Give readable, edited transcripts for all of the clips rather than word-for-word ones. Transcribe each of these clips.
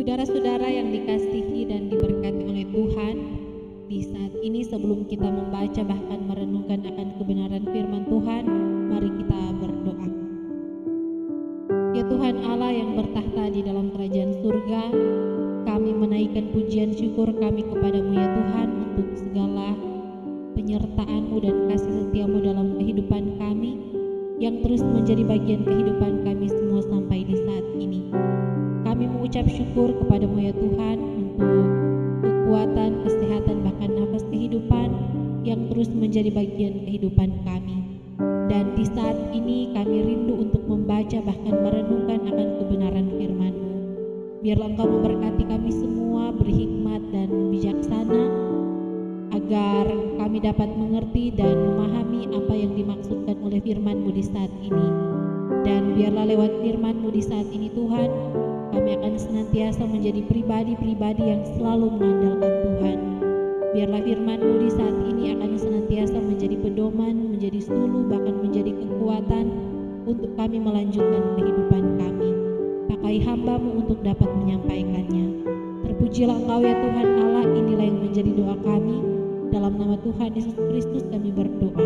Saudara-saudara yang dikasihi dan diberkati oleh Tuhan, di saat ini sebelum kita membaca bahkan merenungkan akan kebenaran firman Tuhan, mari kita berdoa. Ya Tuhan Allah yang bertahta di dalam kerajaan surga, kami menaikkan pujian syukur kami kepadamu ya Tuhan untuk segala penyertaan-Mu dan kasih setia-Mu dalam kehidupan kami yang terus menjadi bagian kehidupan kami semua sampai di saat ini. Kami mengucap syukur kepadamu ya Tuhan untuk kekuatan, kesehatan, bahkan nafas kehidupan yang terus menjadi bagian kehidupan kami. Dan di saat ini kami rindu untuk membaca bahkan merenungkan akan kebenaran firman-Mu. Biarlah Engkau memberkati kami semua, berhikmat dan bijaksana, agar kami dapat mengerti dan memahami apa yang dimaksudkan oleh firman-Mu di saat ini. Dan biarlah lewat firman-Mu di saat ini Tuhan, kami akan senantiasa menjadi pribadi-pribadi yang selalu mengandalkan Tuhan. Biarlah firman-Mu di saat ini akan senantiasa menjadi pedoman, menjadi suluh, bahkan menjadi kekuatan untuk kami melanjutkan kehidupan kami. Pakai hamba-Mu untuk dapat menyampaikannya. Terpujilah Engkau ya Tuhan Allah, inilah yang menjadi doa kami. Dalam nama Tuhan Yesus Kristus kami berdoa.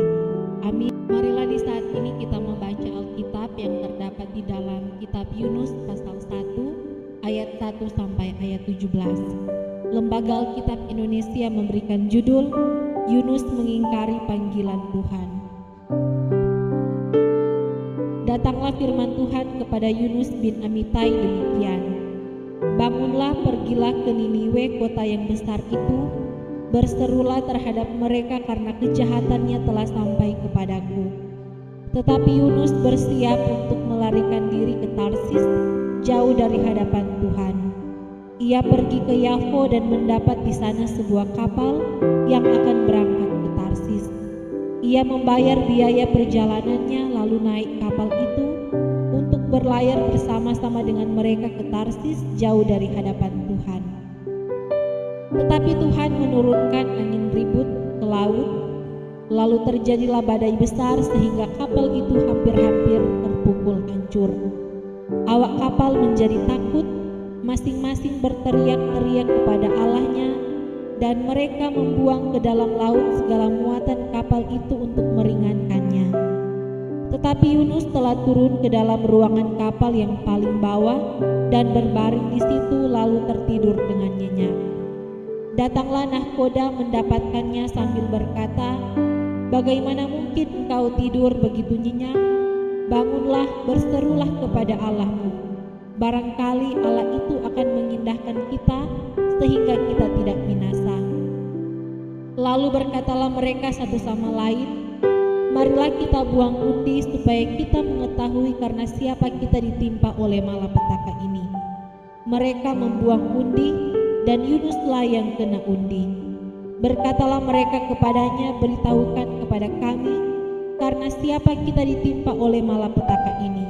Amin. Marilah di saat ini kita membaca Alkitab yang terdapat di dalam kitab Yunus pasal 1 ayat 1 sampai ayat 17. Lembaga Alkitab Indonesia memberikan judul Yunus mengingkari panggilan Tuhan. Datanglah firman Tuhan kepada Yunus bin Amitai demikian. Bangunlah, pergilah ke Niniwe, kota yang besar itu. Berserulah terhadap mereka karena kejahatannya telah sampai kepadaku. Tetapi Yunus bersiap untuk melarikan diri ke Tarsis, jauh dari hadapan Tuhan. Ia pergi ke Yafo dan mendapat di sana sebuah kapal yang akan berangkat ke Tarsis. Ia membayar biaya perjalanannya lalu naik kapal itu untuk berlayar bersama-sama dengan mereka ke Tarsis, jauh dari hadapan Tuhan. Tetapi Tuhan menurunkan angin ribut ke laut, lalu terjadilah badai besar sehingga kapal itu hampir-hampir terpukul hancur. Awak kapal menjadi takut, masing-masing berteriak-teriak kepada Allahnya, dan mereka membuang ke dalam laut segala muatan kapal itu untuk meringankannya. Tetapi Yunus telah turun ke dalam ruangan kapal yang paling bawah dan berbaring di situ lalu tertidur dengan nyenyak. Datanglah nahkoda mendapatkannya sambil berkata, "Bagaimana mungkin engkau tidur begitu nyenyak? Bangunlah, berserulah kepada Allahmu. Barangkali Allah itu akan mengindahkan kita sehingga kita tidak binasa." Lalu berkatalah mereka satu sama lain, "Marilah kita buang undi supaya kita mengetahui karena siapa kita ditimpa oleh malapetaka ini." Mereka membuang undi, dan Yunuslah yang kena undi. Berkatalah mereka kepadanya, "Beritahukan kepada kami, karena siapa kita ditimpa oleh malapetaka ini?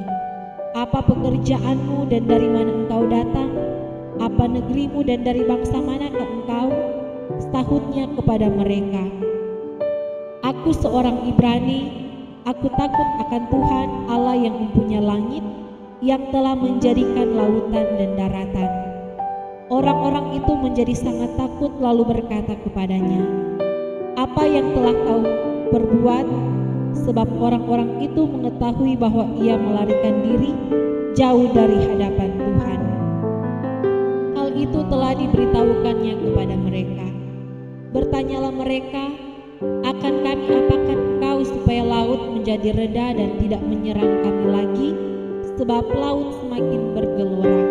Apa pekerjaanmu dan dari mana engkau datang? Apa negerimu dan dari bangsa manakah engkau?" Sahutnya kepada mereka, "Aku seorang Ibrani, aku takut akan Tuhan Allah yang mempunyai langit, yang telah menjadikan lautan dan daratan." Orang-orang itu menjadi sangat takut lalu berkata kepadanya, "Apa yang telah kau perbuat?" Sebab orang-orang itu mengetahui bahwa ia melarikan diri jauh dari hadapan Tuhan. Hal itu telah diberitahukannya kepada mereka. Bertanyalah mereka, "Akan kami apakan engkau supaya laut menjadi reda dan tidak menyerang kami lagi, sebab laut semakin bergelora?"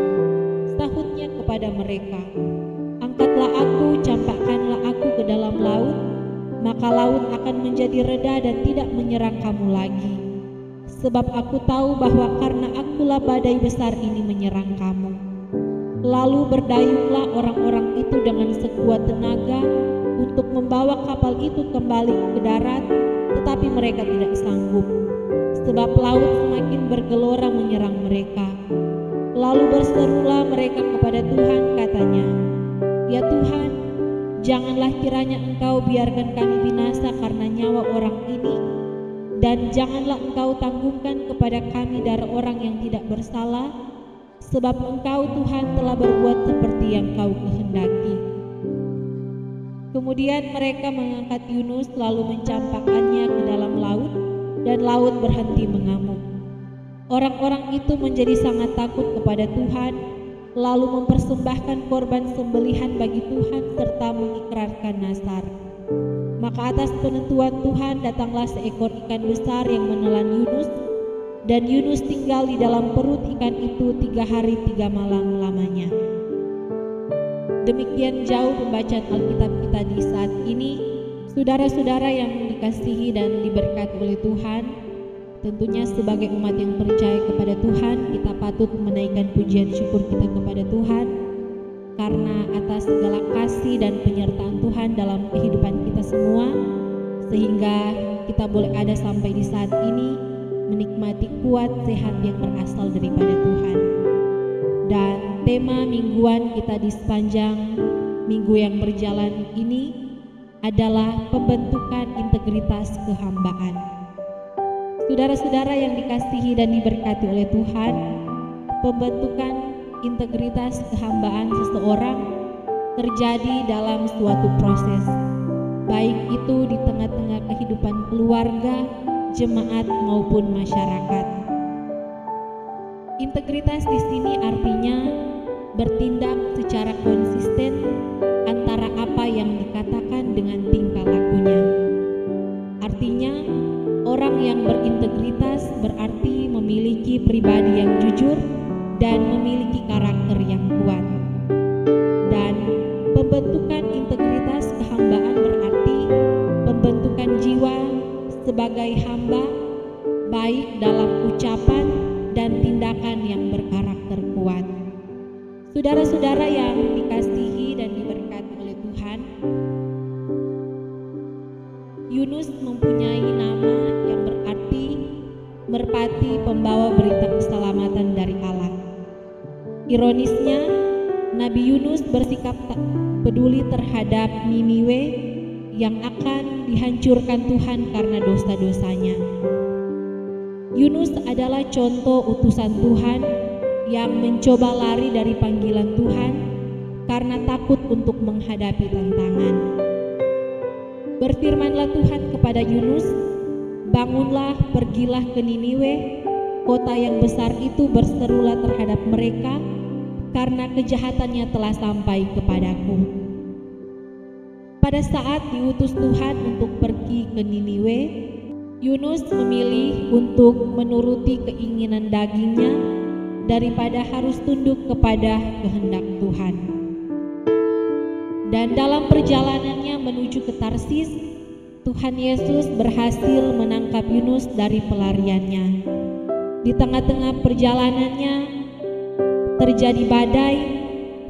Sahutnya kepada mereka, "Angkatlah aku, campakkanlah aku ke dalam laut, maka laut akan menjadi reda dan tidak menyerang kamu lagi. Sebab aku tahu bahwa karena akulah badai besar ini menyerang kamu." Lalu berdayunglah orang-orang itu dengan sekuat tenaga untuk membawa kapal itu kembali ke darat, tetapi mereka tidak sanggup, sebab laut semakin bergelora menyerang mereka. Lalu berserulah mereka kepada Tuhan, katanya, "Ya Tuhan, janganlah kiranya Engkau biarkan kami binasa karena nyawa orang ini, dan janganlah Engkau tanggungkan kepada kami darah orang yang tidak bersalah, sebab Engkau Tuhan telah berbuat seperti yang Kau kehendaki. Kemudian mereka mengangkat Yunus lalu mencampakkannya ke dalam laut, dan laut berhenti mengamuk. Orang-orang itu menjadi sangat takut kepada Tuhan, lalu mempersembahkan korban sembelihan bagi Tuhan serta mengikrarkan nazar. Maka atas penentuan Tuhan datanglah seekor ikan besar yang menelan Yunus, dan Yunus tinggal di dalam perut ikan itu 3 hari 3 malam lamanya. Demikian jauh pembacaan Alkitab kita di saat ini. Saudara-saudara yang dikasihi dan diberkati oleh Tuhan, tentunya sebagai umat yang percaya kepada Tuhan, kita patut menaikkan pujian syukur kita kepada Tuhan karena atas segala kasih dan penyertaan Tuhan dalam kehidupan kita semua, sehingga kita boleh ada sampai di saat ini menikmati kuat sehat yang berasal daripada Tuhan. Dan tema mingguan kita di sepanjang minggu yang berjalan ini adalah pembentukan integritas kehambaan. Saudara-saudara yang dikasihi dan diberkati oleh Tuhan, pembentukan integritas kehambaan seseorang terjadi dalam suatu proses, baik itu di tengah-tengah kehidupan keluarga, jemaat maupun masyarakat. Integritas di sini artinya bertindak secara konsisten antara apa yang dikatakan dengan tingkah lakunya. Artinya, orang yang berintegritas berarti memiliki pribadi yang jujur dan memiliki karakter yang kuat. Dan pembentukan integritas kehambaan berarti pembentukan jiwa sebagai hamba, baik dalam ucapan dan tindakan yang berkarakter kuat. Saudara-saudara yang dikasihi dan diberkati oleh Tuhan, Yunus mempunyai nama yang berarti merpati pembawa berita keselamatan dari Allah. Ironisnya, Nabi Yunus bersikap tak peduli terhadap Niniwe yang akan dihancurkan Tuhan karena dosa-dosanya. Yunus adalah contoh utusan Tuhan yang mencoba lari dari panggilan Tuhan karena takut untuk menghadapi tantangan. Berfirmanlah Tuhan kepada Yunus, "Bangunlah, pergilah ke Niniwe, kota yang besar itu, berserulah terhadap mereka, karena kejahatannya telah sampai kepadaku." Pada saat diutus Tuhan untuk pergi ke Niniwe, Yunus memilih untuk menuruti keinginan dagingnya daripada harus tunduk kepada kehendak Tuhan. Dan dalam perjalanannya menuju ke Tarsis, Tuhan Yesus berhasil menangkap Yunus dari pelariannya. Di tengah-tengah perjalanannya terjadi badai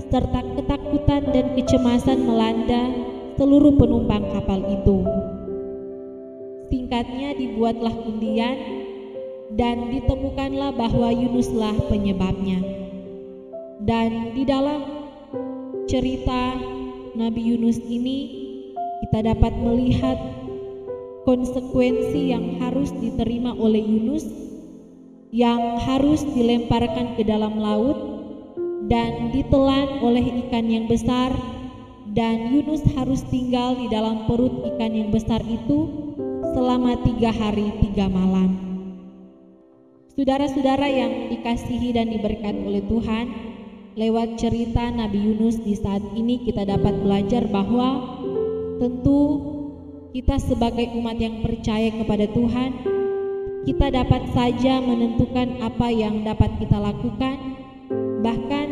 serta ketakutan dan kecemasan melanda seluruh penumpang kapal itu. Singkatnya, dibuatlah undian dan ditemukanlah bahwa Yunuslah penyebabnya. Dan di dalam cerita Nabi Yunus ini kita dapat melihat konsekuensi yang harus diterima oleh Yunus, yang harus dilemparkan ke dalam laut dan ditelan oleh ikan yang besar, dan Yunus harus tinggal di dalam perut ikan yang besar itu selama 3 hari 3 malam. Saudara-saudara yang dikasihi dan diberkati oleh Tuhan, lewat cerita Nabi Yunus di saat ini kita dapat belajar bahwa tentu kita sebagai umat yang percaya kepada Tuhan, kita dapat saja menentukan apa yang dapat kita lakukan, bahkan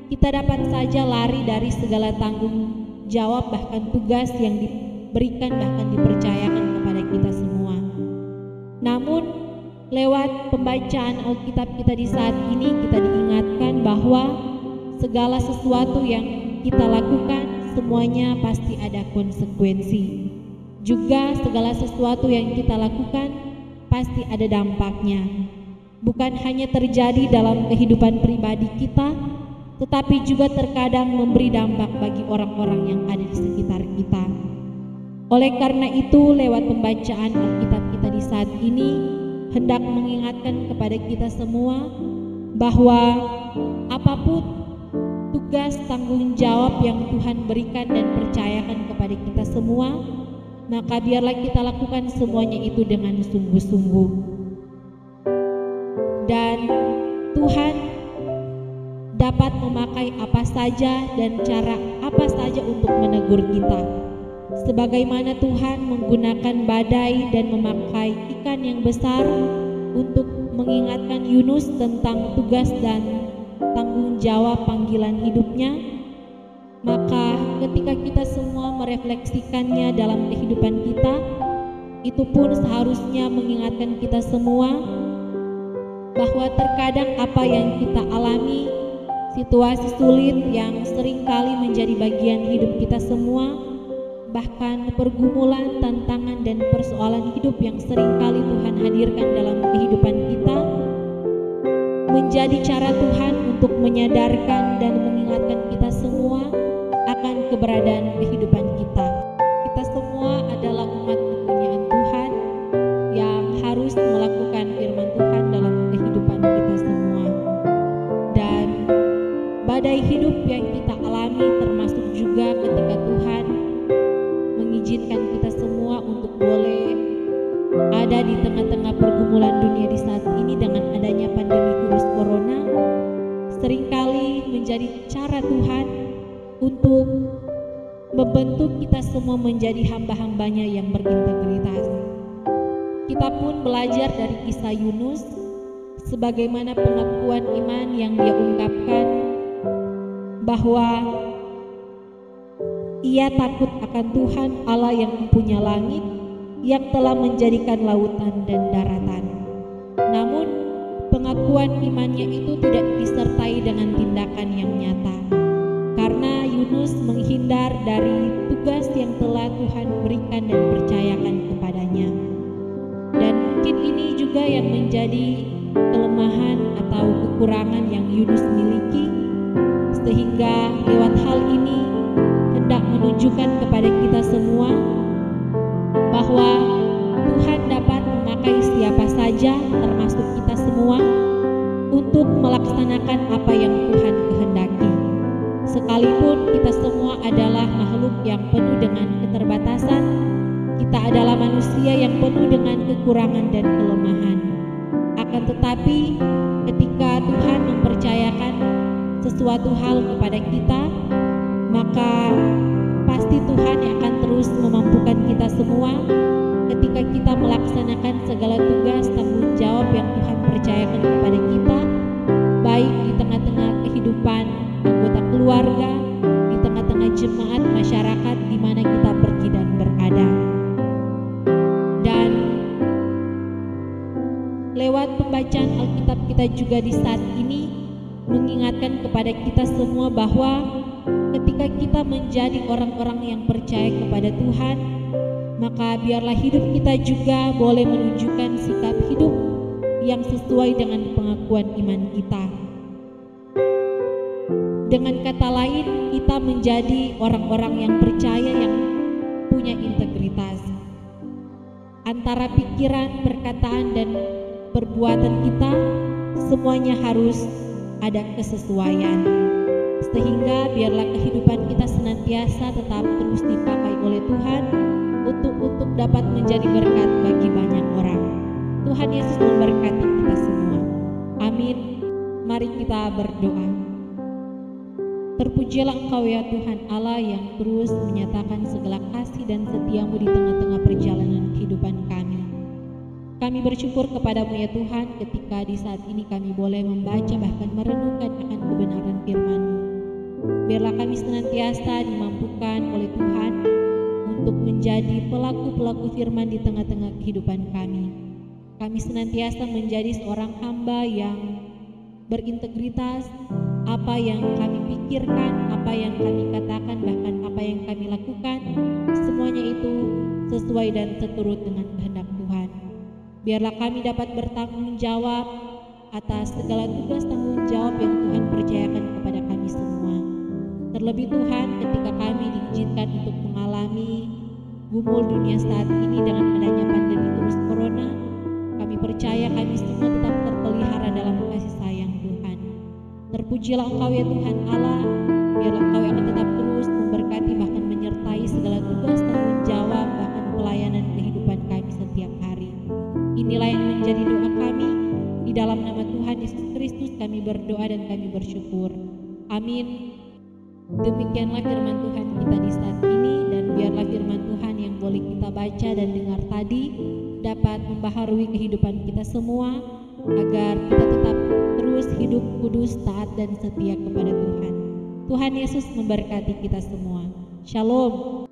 kita dapat saja lari dari segala tanggung jawab bahkan tugas yang diberikan bahkan dipercayakan kepada kita semua. Namun lewat pembacaan Alkitab kita di saat ini kita diingatkan bahwa segala sesuatu yang kita lakukan semuanya pasti ada konsekuensi. Juga segala sesuatu yang kita lakukan pasti ada dampaknya. Bukan hanya terjadi dalam kehidupan pribadi kita, tetapi juga terkadang memberi dampak bagi orang-orang yang ada di sekitar kita. Oleh karena itu, lewat pembacaan Alkitab kita di saat ini hendak mengingatkan kepada kita semua bahwa apapun tugas tanggung jawab yang Tuhan berikan dan percayakan kepada kita semua, maka biarlah kita lakukan semuanya itu dengan sungguh-sungguh. Dan Tuhan dapat memakai apa saja dan cara apa saja untuk menegur kita. Sebagaimana Tuhan menggunakan badai dan memakai ikan yang besar untuk mengingatkan Yunus tentang tugas dan tanggung jawab panggilan hidupnya, maka ketika kita semua merefleksikannya dalam kehidupan kita, itu pun seharusnya mengingatkan kita semua bahwa terkadang apa yang kita alami, situasi sulit yang seringkali menjadi bagian hidup kita semua, bahkan pergumulan, tantangan, dan persoalan hidup yang seringkali Tuhan hadirkan dalam kehidupan kita, menjadi cara Tuhan untuk menyadarkan dan mengingatkan kita semua akan keberadaan kehidupan kita. Kita semua adalah umat kepunyaan Tuhan yang harus melakukan firman Tuhan dalam kehidupan kita semua. Dan badai hidup yang kita alami termasuk juga ketika Tuhan mengizinkan kita semua untuk boleh ada di tengah-tengah pergumulan dunia di saat ini dengan adanya pandemi virus corona, seringkali menjadi cara Tuhan untuk membentuk kita semua menjadi hamba-hambanya yang berintegritas. Kita pun belajar dari kisah Yunus, sebagaimana pengakuan iman yang dia ungkapkan bahwa ia takut akan Tuhan Allah yang mempunyai langit, yang telah menjadikan lautan dan daratan. Namun pengakuan imannya itu tidak disertai dengan tindakan yang nyata, karena Yunus menghindar dari tugas yang telah Tuhan berikan dan percayakan kepadanya. Dan mungkin ini juga yang menjadi kelemahan atau kekurangan yang Yunus miliki, sehingga lewat hal ini hendak menunjukkan kepada kita semua bahwa Tuhan dapat memakai siapa saja, termasuk kita semua, untuk melaksanakan apa yang Tuhan kehendaki. Sekalipun kita semua adalah makhluk yang penuh dengan keterbatasan, kita adalah manusia yang penuh dengan kekurangan dan kelemahan. Akan tetapi ketika Tuhan mempercayakan sesuatu hal kepada kita, maka pasti Tuhan yang akan terus memampukan kita semua ketika kita melaksanakan segala tugas tanggung jawab yang Tuhan percayakan kepada kita, baik di tengah-tengah kehidupan anggota keluarga, di tengah-tengah jemaat masyarakat di mana kita pergi dan berada. Dan lewat pembacaan Alkitab kita juga di saat ini mengingatkan kepada kita semua bahwa ketika kita menjadi orang-orang yang percaya kepada Tuhan, maka biarlah hidup kita juga boleh menunjukkan sikap hidup yang sesuai dengan pengakuan iman kita. Dengan kata lain, kita menjadi orang-orang yang percaya yang punya integritas. Antara pikiran, perkataan, dan perbuatan kita, semuanya harus ada kesesuaian. Sehingga biarlah kehidupan kita senantiasa tetap terus dipakai oleh Tuhan untuk dapat menjadi berkat bagi banyak orang. Tuhan Yesus memberkati kita semua. Amin. Mari kita berdoa. Terpujilah Engkau ya Tuhan Allah yang terus menyatakan segala kasih dan setiamu di tengah-tengah perjalanan kehidupan kami. Kami bersyukur kepadamu ya Tuhan ketika di saat ini kami boleh membaca bahkan merenungkan akan kebenaran firman-Mu. Biarlah kami senantiasa dimampukan oleh Tuhan untuk menjadi pelaku-pelaku firman di tengah-tengah kehidupan kami. Kami senantiasa menjadi seorang hamba yang berintegritas. Apa yang kami pikirkan, apa yang kami katakan, bahkan apa yang kami lakukan, semuanya itu sesuai dan seturut dengan kehendak Tuhan. Biarlah kami dapat bertanggung jawab atas segala tugas tanggung jawab yang Tuhan percayakan kepada kami semua. Terlebih Tuhan, ketika kami diizinkan untuk mengalami gumul dunia saat ini dengan adanya pandemi virus corona, kami percaya kami semua tetap terpelihara dalam kasih sayang Tuhan. Terpujilah Engkau ya Tuhan Allah, biarlah Engkau yang akan tetap terus memberkati bahkan menyertai segala tugas tanggung jawab bahkan pelayanan kehidupan kami setiap hari. Inilah yang menjadi doa kami, di dalam nama Tuhan Yesus Kristus kami berdoa dan kami bersyukur. Amin. Demikianlah firman Tuhan kita di saat ini, dan biarlah firman Tuhan yang boleh kita baca dan dengar tadi dapat membaharui kehidupan kita semua, agar kita tetap terus hidup kudus, taat dan setia kepada Tuhan. Tuhan Yesus memberkati kita semua. Shalom.